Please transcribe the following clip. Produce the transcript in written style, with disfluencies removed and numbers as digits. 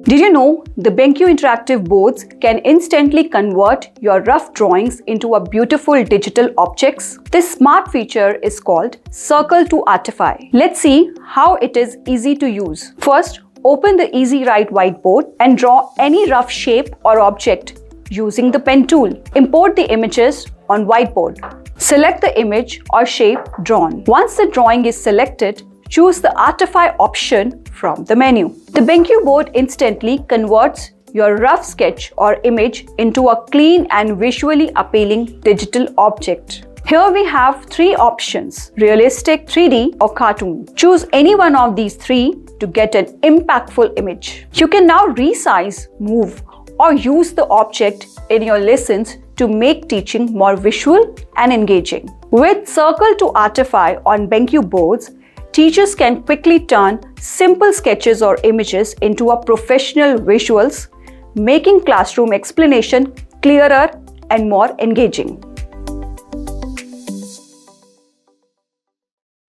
Did you know the BenQ interactive boards can instantly convert your rough drawings into a beautiful digital objects? This smart feature is called Circle to Artify. Let's see how it is easy to use. First, open the EZWrite Whiteboard and draw any rough shape or object using the pen tool. Import the images on whiteboard. Select the image or shape drawn. Once the drawing is selected, choose the Artify option from the menu. The BenQ board instantly converts your rough sketch or image into a clean and visually appealing digital object. Here we have three options: realistic, 3D or cartoon. Choose any one of these three to get an impactful image. You can now resize, move, or use the object in your lessons to make teaching more visual and engaging. With Circle to Artify on BenQ boards, teachers can quickly turn simple sketches or images into a professional visuals, making classroom explanation clearer and more engaging.